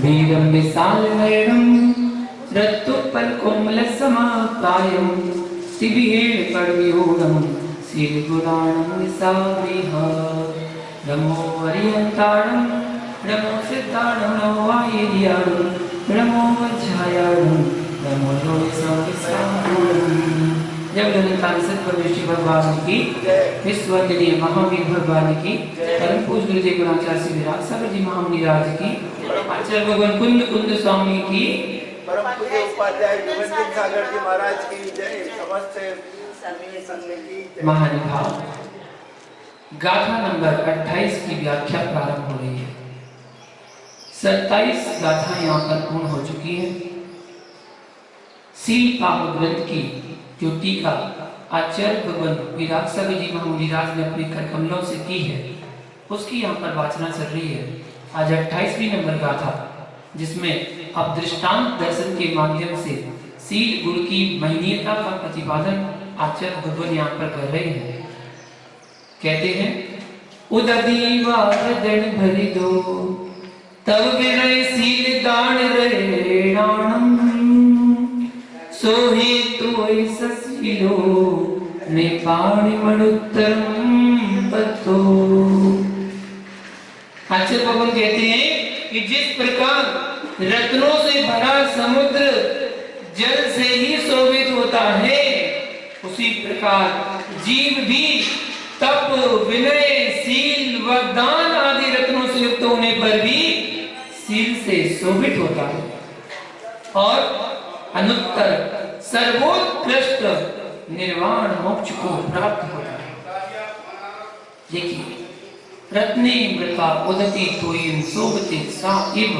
वीरं विशालनयनं रक्तोत्पलकोमलसमाकायं शिबिरेण कर्मयोगं श्रीगुणानं निसागृह नमो हरियन्ताणं नमो सिद्धाणं नमो वायुर्याणं नमो वज्रायाणं नमो लोकसंविसारणं। जब निरंतर सत्य भगवान की विश्ववंदनीय महावीर भगवान की परम पूज्य गुरुदेव गुणाचार्य श्री विराट सागर जी महामुनिराज की आचार्य भगवान कुंद कुंद स्वामी की परम पूज्य उपाध्याय विवंचित सागर जी महाराज की जय। समस्त संघ की जय। महानुभाव गाथा नंबर 28 की व्याख्या प्रारंभ हो रही है। 27 गाथा यहाँ पर पूर्ण हो चुकी है। सील पाप ग्रंथ की जो टीका आचार्य भगवान विराट सागर जी महामुनिराज ने अपने कर कमलों से की है, उसकी यहाँ पर वाचना चल रही है। आज 28वीं नंबर गाथा, जिसमें अब दृष्टांत दर्शन के माध्यम से सील गुण की महनीयता का प्रतिपादन आचार्य भगवान यहाँ पर कर रहे हैं। कहते हैं उददी वारदन भरि दो तब विनय सील दान रेणाणम सोहे तोय ससीलो ने पाणि मणुत्तरम बतो। आचार्य भगवान कहते हैं कि जिस प्रकार रत्नों से भरा समुद्र जल से ही शोभित होता है, उसी प्रकार जीव भी तप विनय सील व दान आदि रत्नों से युक्त होने पर भी सील से शोभित होता है और अनुत्तर सर्वोत्कृष्ट निर्वाण मोक्ष को प्राप्त होता है। देखिए, रत्ने मृता उदती तोयन शोभते सा इव।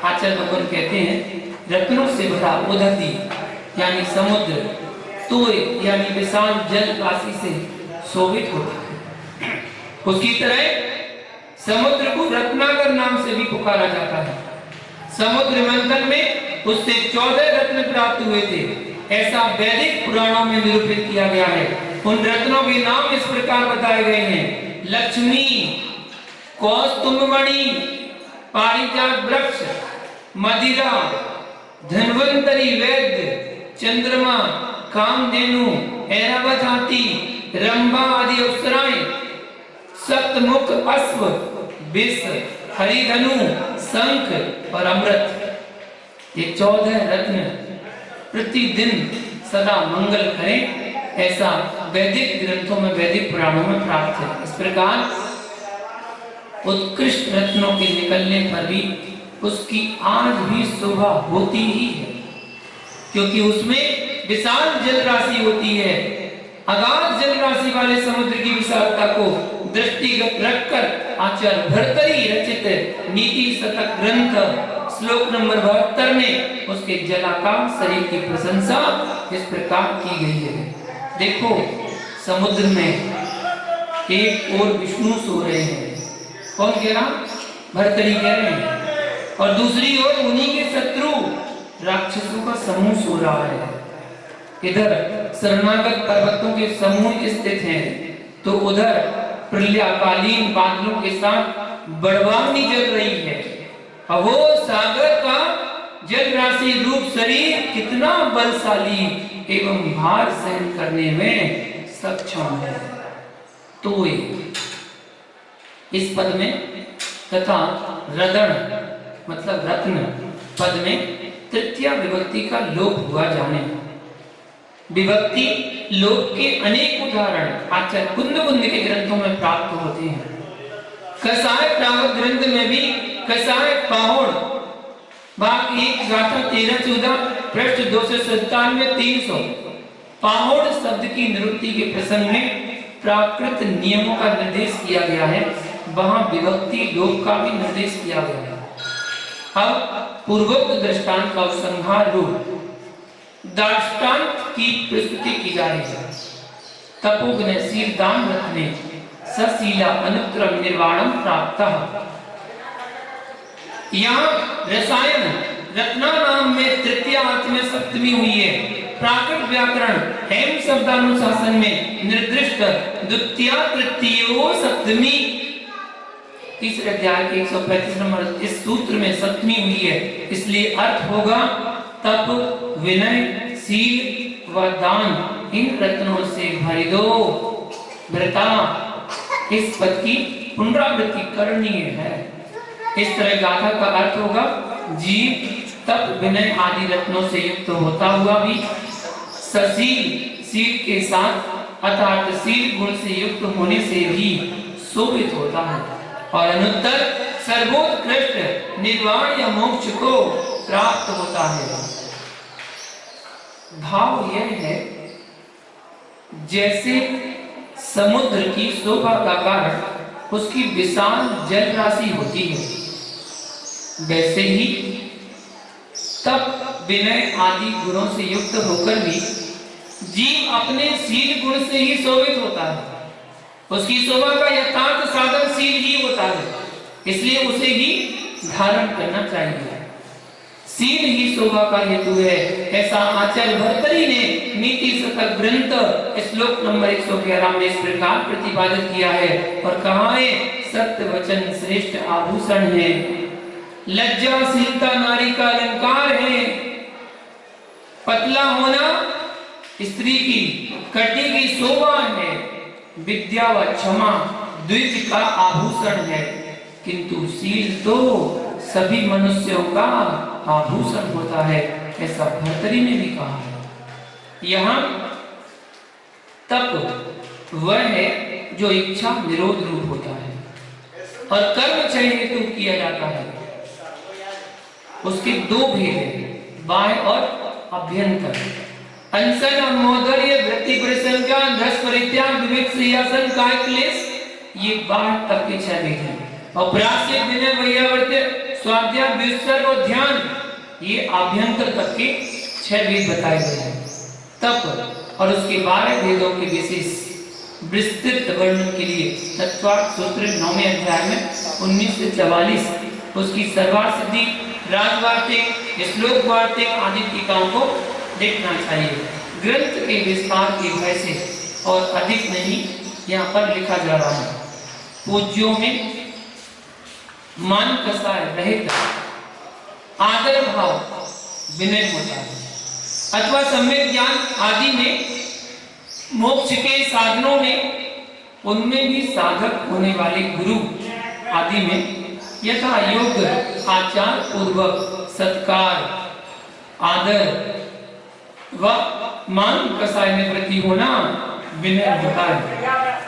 आचार्य भगवान कहते हैं रत्नों से भरा उदती यानी समुद्र, तोय यानी विशाल जल राशि से शोभित होता है। उसकी तरह समुद्र को रत्नाकर नाम से भी पुकारा जाता है। समुद्र मंथन में उससे 14 रत्न प्राप्त हुए थे, ऐसा वैदिक पुराणों में निरूपित किया गया है। उन रत्नों के नाम इस प्रकार बताए गए हैं: लक्ष्मी, कौस्तुभमणि, पारिजात वृक्ष, मदिरा, धन्वंतरी वैद्य, चंद्रमा, कामधेनु, ऐरावत हाथी, रंभा आदि अप्सराएं, सप्तमुख अश्व, विष, हरिधनु, शंख और अमृत। ये 14 रत्न प्रतिदिन सदा मंगल करें, ऐसा वैदिक ग्रंथों में वैदिक पुराणों में प्राप्त है। इस प्रकार उत्कृष्ट रत्नों के निकलने पर भी उसकी आज भी शोभा होती ही है, क्योंकि उसमें विशाल जल राशि होती है। अगाध जल राशि वाले समुद्र की विशालता को दृष्टिगत रखकर आचार्य भर्तरी रचित नीति शतक ग्रंथ श्लोक नंबर 72 में उसके जलाकार शरीर की प्रशंसा इस प्रकार की गई है। देखो, समुद्र में एक और विष्णु सो रहे हैं। कौन कह रहा? भर्तरी कह रहे हैं। और दूसरी ओर उन्हीं के शत्रु राक्षसों का समूह सो रहा है। इधर शरणागत पर्वतों के समूह स्थित हैं, तो उधर प्रलयकालीन बादलों के साथ बड़वानी जल रही है। अहो, सागर का जल राशि रूप शरीर कितना बलशाली एवं भार सहन करने में सक्षम है। तो इस पद में तथा रदन मतलब रत्न पद में तृतीया विभक्ति का लोप हुआ जाने। विभक्ति लोप के अनेक उदाहरण आचार्य कुंद कुंद के ग्रंथों में प्राप्त होते हैं। कसाय प्रावत ग्रंथ में भी कसाय पाहुण भाग 1 गाथा 13-14 पृष्ठ 297-300 पाहुण शब्द की निरुक्ति के प्रसंग में प्राकृत नियमों का निर्देश किया गया है, वहां विभक्ति लोप का भी निर्देश किया गया है। अब पूर्वोक्त दृष्टांत का उपसंहार रूप दृष्टांत की प्रस्तुति की जा रही है। तपोग्न सीलदान रत्ने सशीला अनुत्तरम निर्वाणम प्राप्तः। यहाँ रसायन रत्ना नाम में तृतीय अर्थ में सप्तमी हुई है। प्राकृत व्याकरण हेम शब्दानुशासन में निर्दिष्ट द्वितीय तृतीयो सप्तमी तीसरे अध्याय के 135 नंबर इस सूत्र में सप्तमी हुई है, इसलिए अर्थ होगा तप, विनय, सील व दान इन रत्नों से भर दो। व्रता इस पद की पुनरावृत्ति करनीय है। इस तरह गाथा का अर्थ होगा जीव तप, विनय आदि रत्नों से युक्त होता हुआ भी सशील सील के साथ अर्थात सील गुण से युक्त होने से भी शोभित होता है और अनुत्तर सर्वोत्कृष्ट निर्वाण या मोक्ष को प्राप्त होता है। भाव यह है जैसे समुद्र की शोभा का कारण उसकी विशाल जल राशि होती है, वैसे ही तप, विनय आदि गुणों से युक्त होकर भी जीव अपने शील गुण से ही शोभित होता है। उसकी शोभा का यथार्थ साधन शील ही होता है, इसलिए उसे ही धारण करना चाहिए। शील ही शोभा का हेतु है, ऐसा आचार्य भर्तृहरि ने नीति शतक ग्रंथ श्लोक नंबर 111 में इस प्रकार प्रतिपादित किया है और कहा है सत्य वचन श्रेष्ठ आभूषण है, लज्जाशीलता नारी का अलंकार है, पतला होना स्त्री की कटी की शोभा है, विद्या व क्षमा द्विज का आभूषण है, किंतु शील तो सभी मनुष्यों का आभूषण होता है, ऐसा भर्तृहरि ने भी कहा है। यहाँ तप वह है जो इच्छा निरोध रूप होता है और कर्म क्षय हेतु किया जाता है। उसके दो भेद हैं, बाह्य और अभ्यंतर। अनशन और मोदर्य, वृत्ति परिसंख्यान, रस परित्याग, विवेक सिंहासन, काय क्लेश, ये बाह्य तप के 6 भेद हैं। और प्राश्चित, विनय, वैयावर्त्य, स्वाध्याय, व्युत्सर्ग और ध्यान, ये आभ्यंतर तप के 6 भेद बताए गए हैं। तप और उसके 12 भेदों के विशेष विस्तृत वर्णन के लिए तत्वार्थ सूत्र 9वें अध्याय में 19 से 44 उसकी सर्वार्थ सिद्धि, राजवार्तिक, श्लोक वार्तिक आदि टीकाओं को देखना चाहिए। ग्रंथ के विस्तार के भय से और अधिक नहीं यहाँ पर लिखा जा रहा है। पूज्यों में मान कसाय रहित आदर भाव विनय होता है, अथवा सम्यक ज्ञान आदि में मोक्ष के साधनों में उनमें भी साधक होने वाले गुरु आदि में यथा योग्य आचार पूर्वक सत्कार, आदर व मान कसाय में प्रति होना विनय होता है।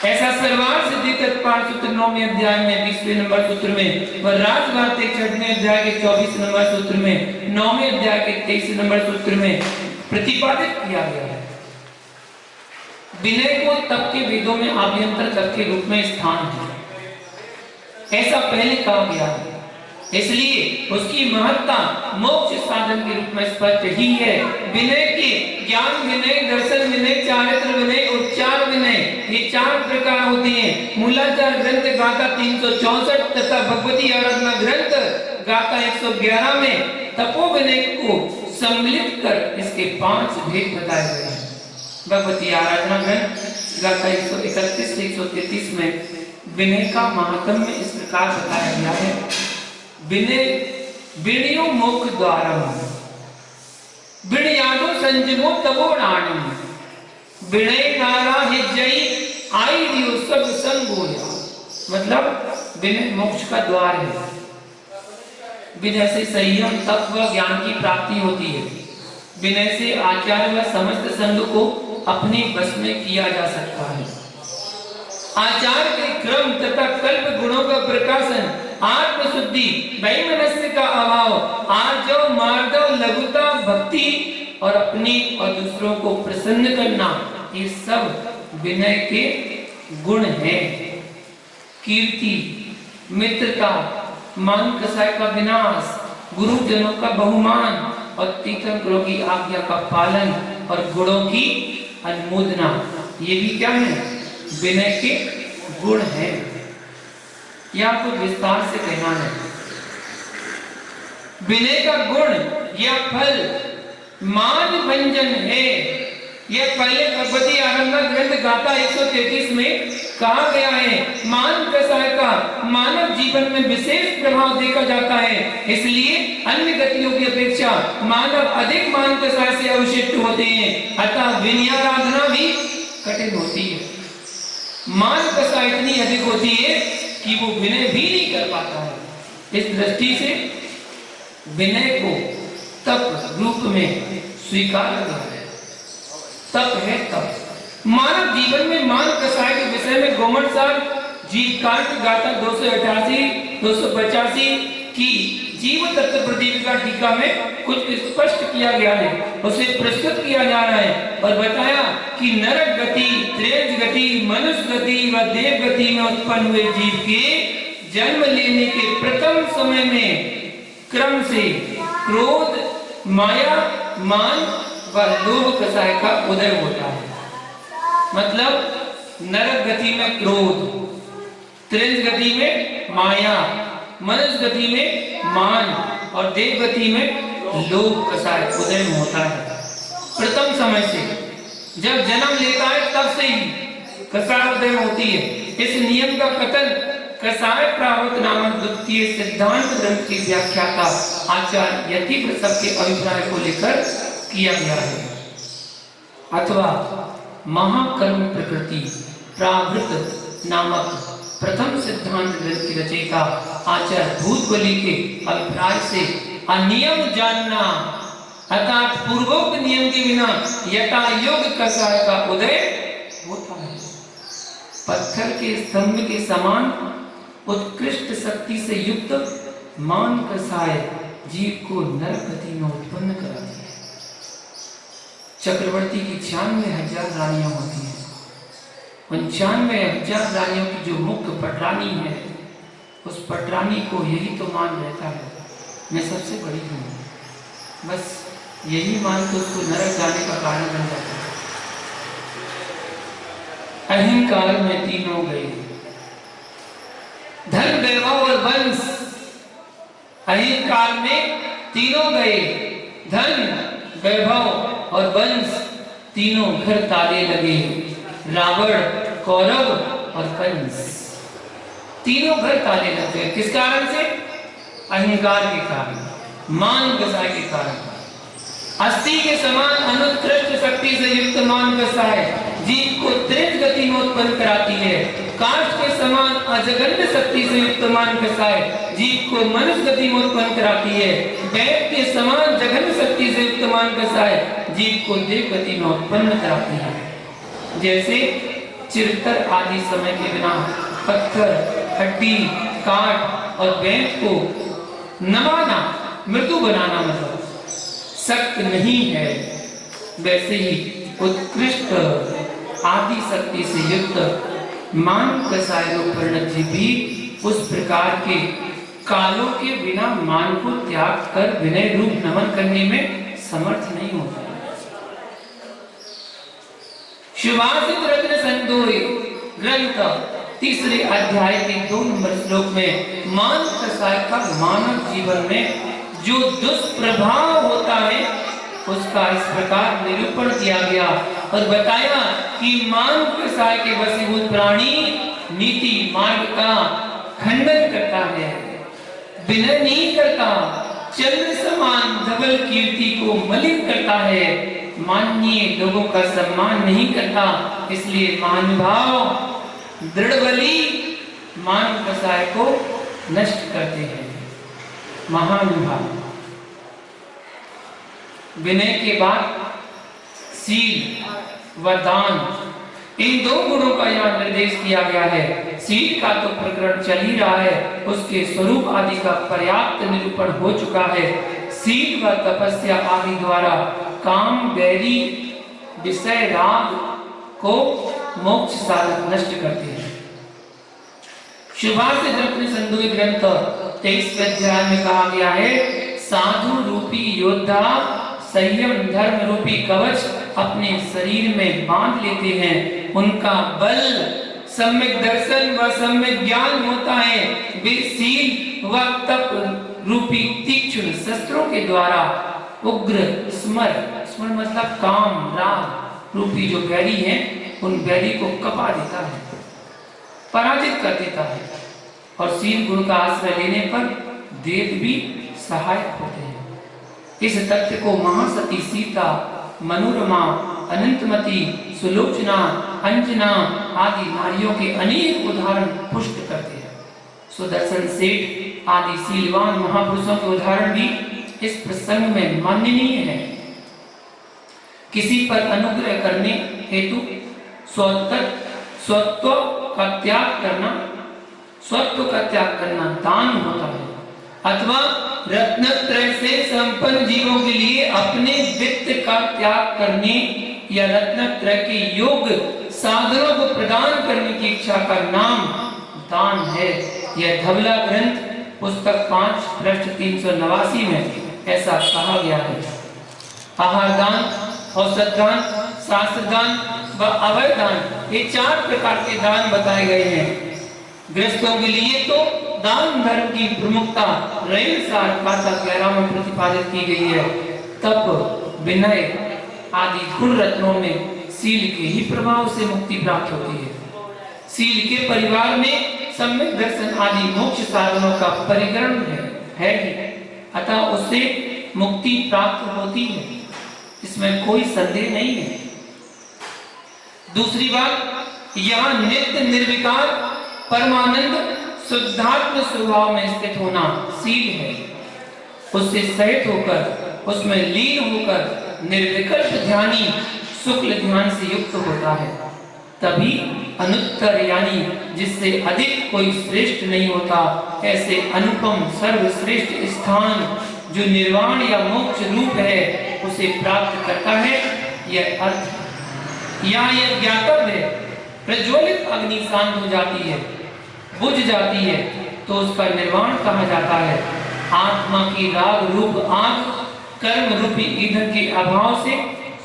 ऐसा सर्वार्थ सिद्धि तत्पाठ सूत्र 9वें अध्याय में 20वें नंबर सूत्र में व राजवार्तिक 6वें अध्याय के 24 नंबर सूत्र में 9वें अध्याय के 23 नंबर सूत्र में प्रतिपादित किया गया है। विनय को तप के वेदों में आभ्यंतर तप के रूप में स्थान है, ऐसा पहले कहा गया है, इसलिए उसकी महत्ता मोक्ष साधन के रूप में स्पष्ट ही है। विनय के ज्ञान विनय, दर्शन विनय, चारित्र विनय, उच्चार विनय, ये 4 प्रकार होते हैं। मूलाचार ग्रंथ गाथा 364 तथा भगवती आराधना ग्रंथ गाथा 111 में तपो विनय को सम्मिलित कर इसके 5 भेद बताए गए हैं। भगवती आराधना ग्रंथ गाथा 131 से 133 में विनय का महात्म्य इस प्रकार बताया गया है। विनय विनयो मुख द्वारम, विनयादो संजमो तबो नाणम, विनय नारा हिजई आई दियो सब संगोया। मतलब विनय मोक्ष का द्वार है। विनय से संयम, तप व ज्ञान की प्राप्ति होती है। विनय से आचार्य व समस्त संग को अपने बस में किया जा सकता है। आचार के क्रम तथा कल्प गुणों का प्रकाशन, आत्मशुद्धि, वैमनस्य का अभाव, आर्जव, मार्दव, लघुता, भक्ति और अपनी और दूसरों को प्रसन्न करना, ये सब विनय के गुण हैं। कीर्ति, मित्रता, मान कसाय का विनाश, गुरुजनों का बहुमान और तीर्थंकरों की आज्ञा का पालन और गुणों की अनुमोदना, ये भी क्या है? विनय के गुण हैं। यह आपको विस्तार से कहना है। विनय का गुण या फल मान भंजन है। यह पहले भगवती आराधना ग्रंथ गाथा 133 में कहा गया है मान कसाय का मानव जीवन में विशेष प्रभाव देखा जाता है, इसलिए अन्य गतियों की अपेक्षा मानव अधिक मान कसाय से अवशिष्ट होते हैं, अतः विनयाराधना भी कठिन होती है। मान कसाय इतनी अधिक होती है कि वो विनय भी नहीं कर पाता है। इस दृष्टि से विनय को तप रूप में स्वीकार किया है। तप है तप। मानव जीवन में मान कसाय के विषय में गोमट साहब जीव कांड गाथा 288 285 की जीव तत्व प्रदीपिका टीका में कुछ स्पष्ट किया गया है, उसे प्रस्तुत किया जा रहा है और बताया कि नरक गति, त्रेज गति, मनुष्य गति व देव गति में उत्पन्न हुए जीव के जन्म लेने के प्रथम समय में क्रम से क्रोध, माया, मान व लोभ कसाय का उदय होता है। मतलब नरक गति में क्रोध, त्रेज गति में माया, मनुष्य गति में मान और देव गति में लोभ कसाय उदय होता है। प्रथम समय से जब जन्म लेता है तब से ही कसाय उदय होती है। इस नियम का कथन कसाय प्रावत नामक द्वितीय सिद्धांत ग्रंथ की व्याख्याता आचार्य यतिप्रसव के अभिप्राय को लेकर किया गया है। अथवा महाकर्म प्रकृति प्रावृत नामक प्रथम सिद्धांत ग्रंथ की रचयिता आचार्य भूतबली के अभिप्राय से अनियम जानना अर्थात पूर्वोक्त नियम के बिना यथा योग कसाय का उदय होता है। पत्थर के स्तंभ के समान उत्कृष्ट शक्ति से युक्त मान कसाय जीव को नरक गति में उत्पन्न कराती है। चक्रवर्ती की 96,000 रानियां होती हैं। 95,000 रानियों की जो मुख्य पटरानी है, उस पटरानी को यही तो मान रहता है मैं सबसे बड़ी हूँ, बस यही मान तो उसको नरक जाने का कारण बन जाता है। अहंकार में तीनों गए, धन, वैभव और वंश। अहंकार में तीनों गए, धन, वैभव और वंश, तीनों घर ताले लगे। रावण, कौरव और कंस, तीनों घर ताले लगे। किस कारण से? अहंकार के कारण, मान कसाय के कारण। अस्थि के समान अनुत्कृष्ट शक्ति से युक्त मान कसाय जीव को त्रिज गति में उत्पन्न कराती है। काष्ठ के समान अजगन्य शक्ति से युक्त मान कसाय जीव को मनुष्य गति में उत्पन्न कराती है। वैद के समान जघन्य शक्ति से युक्त मान कसाय जीव को देव गति में उत्पन्न कराती है। जैसे चिरतर आदि समय के बिना पत्थर, हड्डी, काट और वैद को नवाना, मृदु बनाना मतलब सख्त नहीं है, वैसे ही उत्कृष्ट आदि शक्ति से युक्त मान कसाय परिणत जीव भी उस प्रकार के कालों के बिना मान को त्याग कर विनय रूप नमन करने में समर्थ नहीं होता। सुभाषित रत्न संदोह ग्रंथ 3 अध्याय के 2 नंबर श्लोक में मान कसाय का मानव जीवन में जो दुष्प्रभाव होता है उसका इस प्रकार निरूपण किया गया और बताया कि मान कसाय के वशीभूत प्राणी नीति मार्ग का खंडन करता है, विनय नहीं करता, चंद्र समान धवल कीर्ति को मलिन करता है, माननीय लोगों का सम्मान नहीं करता। इसलिए महानुभाव दृढ़बली मान कसाय को नष्ट करते हैं। महानुभाव विनय के बाद सील व दान, इन 2 गुणों का यहाँ निर्देश किया गया है। सील का तो प्रकरण चल ही रहा है, उसके स्वरूप आदि का पर्याप्त निरूपण हो चुका है। सील व तपस्या आदि द्वारा काम, वैरी, विषय, राग को मोक्ष साधक नष्ट करते हैं। सुभाषित रत्न संदोह ग्रंथ 23 अध्याय में कहा गया है, साधु रूपी योद्धा संयम धर्म रूपी कवच अपने शरीर में बांध लेते हैं। उनका बल सम्यक दर्शन व सम्यक ज्ञान होता है। वे सील व तप रूपी तीक्ष्ण शस्त्रों के द्वारा उग्र स्मर मतलब काम, राग रूपी जो बैरी है, उन बैरी को कपा देता है। पराजित कर देता है और शील गुण का आश्रय लेने पर देव भी सहायक होते हैं। इस तथ्य को महासती सीता, मनोरमा, अनंतमती, सुलोचना, अंजना आदि नारियों के अनेक उदाहरण पुष्ट करते हैं। सुदर्शन सेठ आदि शीलवान महापुरुषों के उदाहरण भी इस प्रसंग में माननीय है। किसी पर अनुग्रह करने हेतु स्वत्व का त्याग करना दान होता है, अथवा रत्नत्रय से संपन्न जीवों के लिए अपने वित्त का त्याग करने या रत्नत्रय के योग साधनों को प्रदान करने की इच्छा का नाम दान है। यह धवला ग्रंथ पुस्तक 5 पृष्ठ 389 में ऐसा कहा गया है। आहार दान, औषध दान, शास्त्र दान व अवय दान, ये 4 प्रकार के दान बताए गए हैं। गृहस्थों के लिए तो दान धर्म की प्रमुखता रईसार गाथा 11 में प्रतिपादित की गई है। तप, विनय आदि गुण रत्नों में सील के ही प्रभाव से मुक्ति प्राप्त होती है। सील के परिवार में सम्यक दर्शन आदि मोक्ष साधनों का परिग्रहण है ही, अतः उससे मुक्ति प्राप्त होती है, इसमें कोई संदेह नहीं है। दूसरी बात, यहाँ नित्य निर्विकार परमानंद शुद्धात्म स्वभाव में स्थित होना सील है। उससे सहित होकर, उसमें लीन होकर निर्विकल्प ध्यानी शुक्ल ध्यान से युक्त होता है, तभी अनुत्तर यानी जिससे अधिक कोई श्रेष्ठ नहीं होता, ऐसे अनुपम सर्वश्रेष्ठ स्थान जो निर्वाण या मोक्ष रूप है उसे प्राप्त करता है। यह अर्थ यहाँ यह ज्ञातव्य है, प्रज्वलित अग्नि शांत हो जाती है, बुझ जाती है तो उसका निर्वाण कहा जाता है। आत्मा की राग रूप आंख कर्म रूपी ईंधन के अभाव से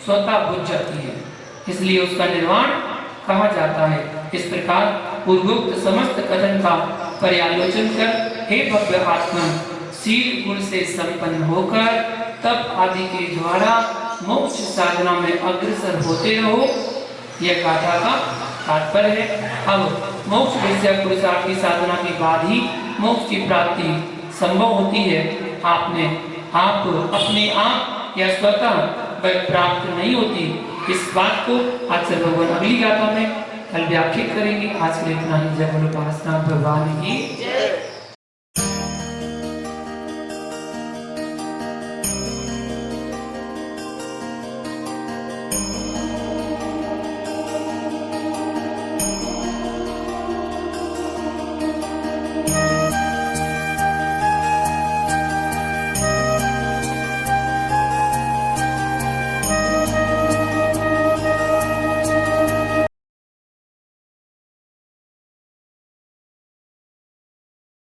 स्वतः बुझ जाती है, इसलिए उसका निर्वाण कहा जाता है। इस प्रकार पूर्वोक्त समस्त कथन का पर्यालोचन कर हे भव्य आत्मा, सील गुण से संपन्न होकर तप आदि के द्वारा मोक्ष साधना में अग्रसर होते रहो, यह गाथा का तात्पर्य है। अब मोक्ष विषय पुरुषार्थ की साधना के बाद ही मोक्ष की प्राप्ति संभव होती है। आप अपने आप या स्वतः वह प्राप्त नहीं होती। इस बात को आचार्य भगवान अगली गाथा में कल व्याख्या करेंगे। आज के लिए इतना ही। जय बोलो पारसनाथ भगवान की।